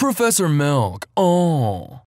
Professor Milk, oh.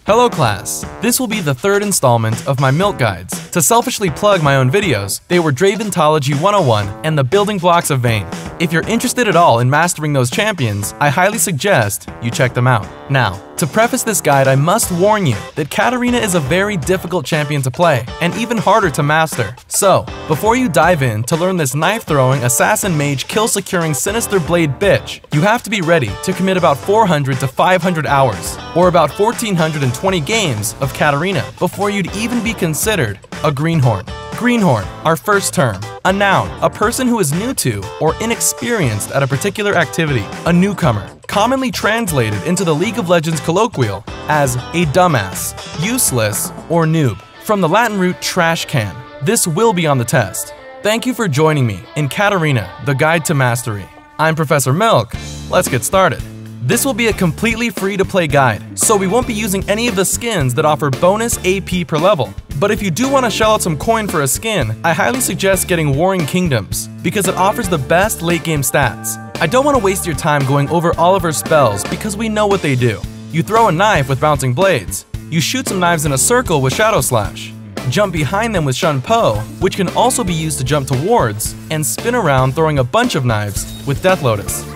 Hello class, this will be the third installment of my Milk Guides. To selfishly plug my own videos, they were Draventology 101 and the Building Blocks of Vane. If you're interested at all in mastering those champions, I highly suggest you check them out. Now, to preface this guide, I must warn you that Katarina is a very difficult champion to play, and even harder to master. So, before you dive in to learn this knife-throwing, assassin mage, kill-securing, sinister blade bitch, you have to be ready to commit about 400 to 500 hours, or about 1,420 games of Katarina, before you'd even be considered a greenhorn. Greenhorn, our first term. A noun, a person who is new to or inexperienced at a particular activity. A newcomer, commonly translated into the League of Legends colloquial as a dumbass, useless, or noob. From the Latin root trash can. This will be on the test. Thank you for joining me in Katarina, the Guide to Mastery. I'm Professor Milk. Let's get started. This will be a completely free-to-play guide, so we won't be using any of the skins that offer bonus AP per level. But if you do want to shell out some coin for a skin, I highly suggest getting Warring Kingdoms, because it offers the best late-game stats. I don't want to waste your time going over all of her spells because we know what they do. You throw a knife with bouncing blades, you shoot some knives in a circle with Shadow Slash, jump behind them with Shun Po, which can also be used to jump towards, and spin around throwing a bunch of knives with Death Lotus.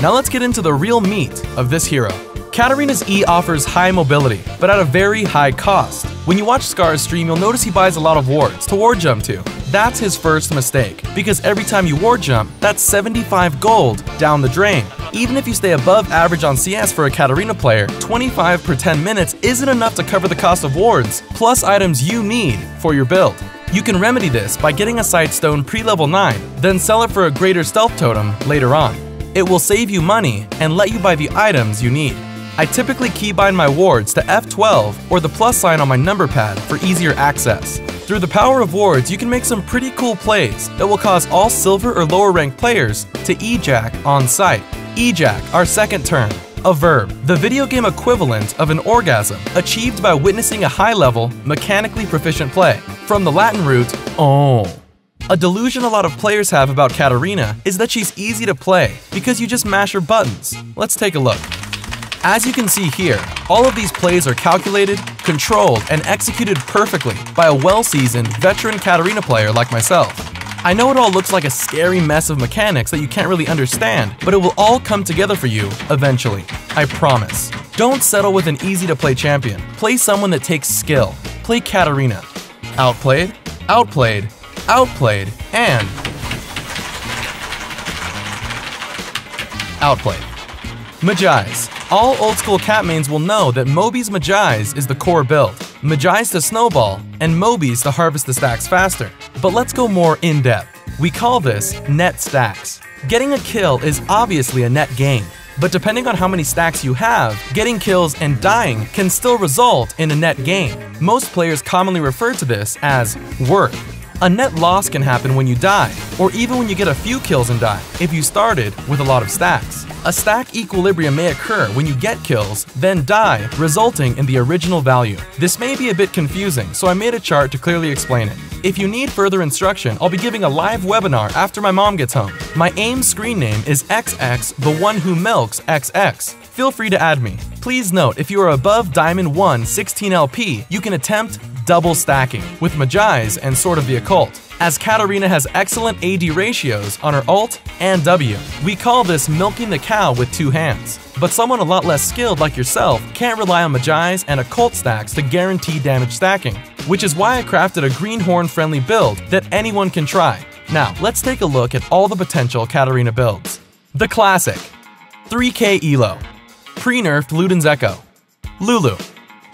Now let's get into the real meat of this hero. Katarina's E offers high mobility, but at a very high cost. When you watch Scar's stream, you'll notice he buys a lot of wards to ward jump to. That's his first mistake, because every time you ward jump, that's 75 gold down the drain. Even if you stay above average on CS for a Katarina player, 25 per 10 minutes isn't enough to cover the cost of wards, plus items you need for your build. You can remedy this by getting a Sightstone pre-level 9, then sell it for a greater stealth totem later on. It will save you money and let you buy the items you need. I typically keybind my wards to F12 or the plus sign on my number pad for easier access. Through the power of wards, you can make some pretty cool plays that will cause all silver or lower ranked players to E-Jack on sight. E-Jack, our second term. A verb, the video game equivalent of an orgasm, achieved by witnessing a high-level, mechanically proficient play. From the Latin root, oh. A delusion a lot of players have about Katarina is that she's easy to play because you just mash her buttons. Let's take a look. As you can see here, all of these plays are calculated, controlled, and executed perfectly by a well-seasoned, veteran Katarina player like myself. I know it all looks like a scary mess of mechanics that you can't really understand, but it will all come together for you eventually. I promise. Don't settle with an easy-to-play champion. Play someone that takes skill. Play Katarina. Outplayed, outplayed, outplayed, and outplayed. Magi's. All old-school cat mains will know that Moby's Magi's is the core build. Magi's to snowball, and Moby's to harvest the stacks faster. But let's go more in-depth. We call this net stacks. Getting a kill is obviously a net gain, but depending on how many stacks you have, getting kills and dying can still result in a net gain. Most players commonly refer to this as worth. A net loss can happen when you die, or even when you get a few kills and die, if you started with a lot of stacks. A stack equilibrium may occur when you get kills, then die, resulting in the original value. This may be a bit confusing, so I made a chart to clearly explain it. If you need further instruction, I'll be giving a live webinar after my mom gets home. My AIM screen name is XX, the one who milks XX. Feel free to add me. Please note, if you are above Diamond 1 16 LP, you can attempt double stacking with Magi's and Sword of the Occult, as Katarina has excellent AD ratios on her ult and W. We call this milking the cow with two hands. But someone a lot less skilled like yourself can't rely on Magi's and Occult stacks to guarantee damage stacking, which is why I crafted a greenhorn friendly build that anyone can try. Now, let's take a look at all the potential Katarina builds. The classic 3k Elo, pre-nerfed Luden's Echo, Lulu,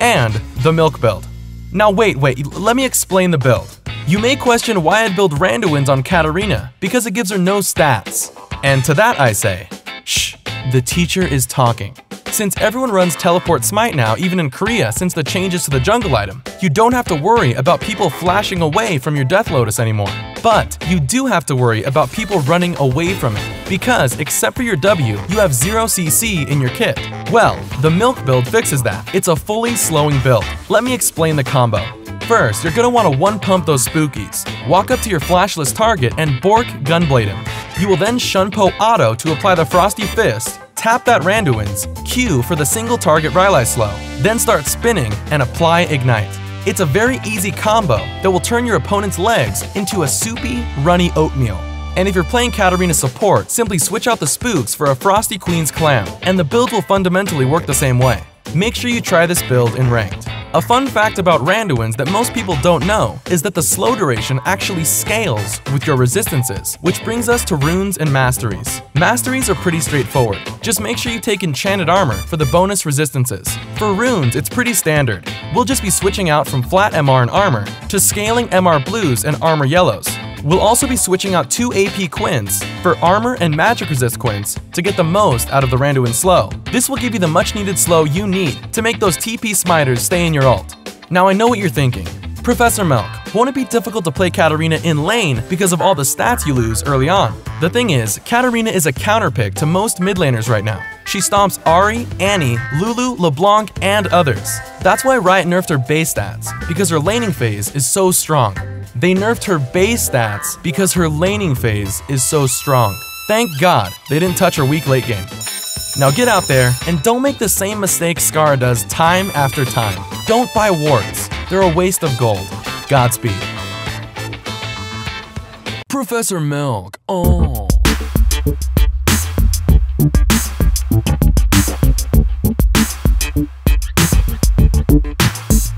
and the Milk build. Now wait, let me explain the build. You may question why I'd build Randuin's on Katarina, because it gives her no stats. And to that I say, shh, the teacher is talking. Since everyone runs Teleport Smite now, even in Korea, since the changes to the jungle item, you don't have to worry about people flashing away from your Death Lotus anymore. But you do have to worry about people running away from it, because except for your W, you have 0 CC in your kit. Well, the Milk build fixes that. It's a fully slowing build. Let me explain the combo. First, you're gonna want to one-pump those spookies. Walk up to your flashless target and Bork Gunblade him. You will then Shun Po auto to apply the Frosty Fist, tap that Randuin's, Q for the single target Rylai slow, then start spinning and apply Ignite. It's a very easy combo that will turn your opponent's legs into a soupy, runny oatmeal. And if you're playing Katarina support, simply switch out the spooks for a Frosty Queen's Clam, and the build will fundamentally work the same way. Make sure you try this build in Ranked. A fun fact about Randuins that most people don't know is that the slow duration actually scales with your resistances, which brings us to runes and masteries. Masteries are pretty straightforward. Just make sure you take enchanted armor for the bonus resistances. For runes, it's pretty standard. We'll just be switching out from flat MR and armor to scaling MR blues and armor yellows. We'll also be switching out 2 AP quints for armor and magic resist quints to get the most out of the Randuin slow. This will give you the much needed slow you need to make those TP smiters stay in your ult. Now I know what you're thinking. Professor Milk, won't it be difficult to play Katarina in lane because of all the stats you lose early on? The thing is, Katarina is a counterpick to most mid laners right now. She stomps Ahri, Annie, Lulu, LeBlanc, and others. That's why Riot nerfed her base stats, because her laning phase is so strong. They nerfed her base stats because her laning phase is so strong. Thank God they didn't touch her weak late game. Now get out there and don't make the same mistake Scar does time after time. Don't buy wards. They're a waste of gold. Godspeed. Professor Milk, oh.